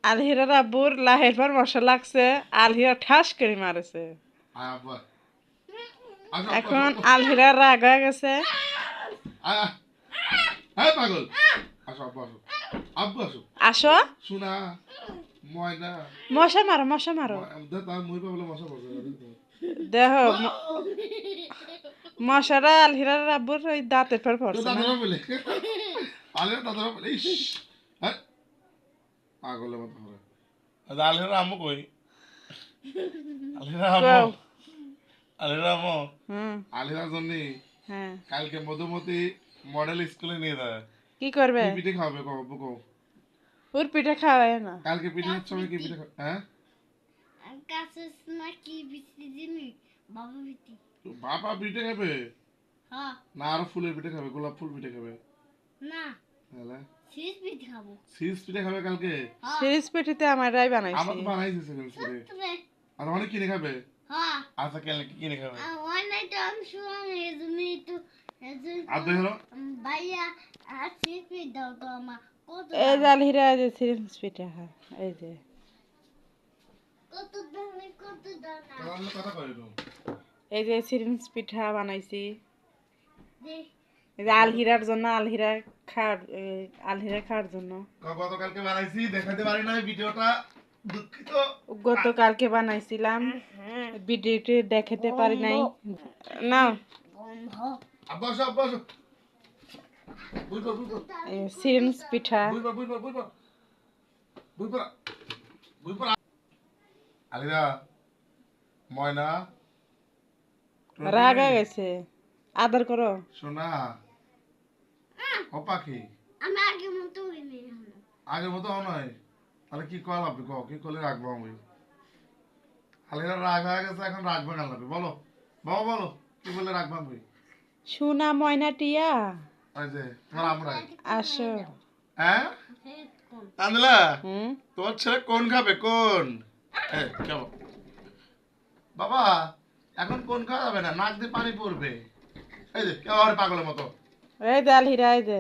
আলহিরার আব্বুর লাহের পর মশা লাগছে, আলহিরা ঠাস করে মারেছে। এখন আলহিরা রাগ হয়ে গেছে। পাগল আসো আব্বু আসো আব্বু আসো আসো, শোনা ময়না মশা মারো, মশা মারো। তার মুই পাবলে মশা পড়ছে দেখো মশারা আলহিরার আব্বুর ওই দাঁতের পর তো পড়ছে না। দাদারা বলে আলে দাদারা বলে ইস হ্যাঁ পাগলের মতো করে আলহেরা আম্মু কই আলহেরা আম্মু কও। আলহেরা আম্মু হুম, আলহেরার জন্য হ্যাঁ। কালকে মধুমতি মডেল স্কুলে নিয়ে যায় কি করবে? কি পিঠে খাবে কও আব্বু কও ওর পিঠে খাওয়ায় না। কালকে পিঠের সময় কি পিঠে হ্যাঁ কাছেস না কি বিসি দিনি বাবা বিটি বাবা পিঠে খাবে হ্যাঁ না আরো ফুলের পিঠে খাবে গোলাপ ফুল পিঠে খাবে না তাহলে শীষ বিটি খাবো সিজ পিঠে খাবে কালকে সিরিজ পিঠিতে আমারাই বানাইছি। আমার তো বানাইছে সেকেন্ড পিঠে তবে আর অনেক কিনে খাবে হ্যাঁ আচ্ছা কেন কি কিনে খাবে অনেক আমি শুনলাম এজন্য একটু আর দেখো ভাইয়া আর শীষ বিটি দাও তো আমার কত এই যে আলহিরা এই যে সিরিজ পিঠা খায়, এই যে কত দামে কত দাম তাহলে কথা কই তো এই যে সিরিজ পিঠা বানাইছি। দেখ এই যে আলহিরার জন্য, আলহিরা খাওয়ার জন্য। গতকালকে বানাইছি দেখাতে পারি না ভিডিওটা দুঃখিত গতকালকে বানাইছিলাম, ভিডিওটি দেখাতে পারি নাই। না, বন্ধ আব্বা আসো আব্বা আসো বুঝবা বুঝবা সিরিজ পিঠা। বুঝবা বুঝবা বুঝবা বুঝবা বুঝবা আলিরা ময়না রাগ হয়ে গেছে, আদর করো। সোনা ও পাখি আমি আগে মতো হইনি আগের মতো নয় তাহলে কি কল আপনি কও কি করলে রাখবো আমি আলিরা রাগ হয়ে গেছে এখন রাখবো না লাগবে বলো বাবা বলো কি বলে রাখবো আমি সোনা ময়না টিয়া ওই যে তোমার আমরা আসো। হ্যাঁ আন্দলা হুম, তোমার ছেলে কোন খাবে কোন কেমন বাবা এখন কোন খাওয়া যাবে না নাক দিয়ে পানি পড়বে এই যে কেউ আর পাগলের মতো এই যে আলহিরা, এই যে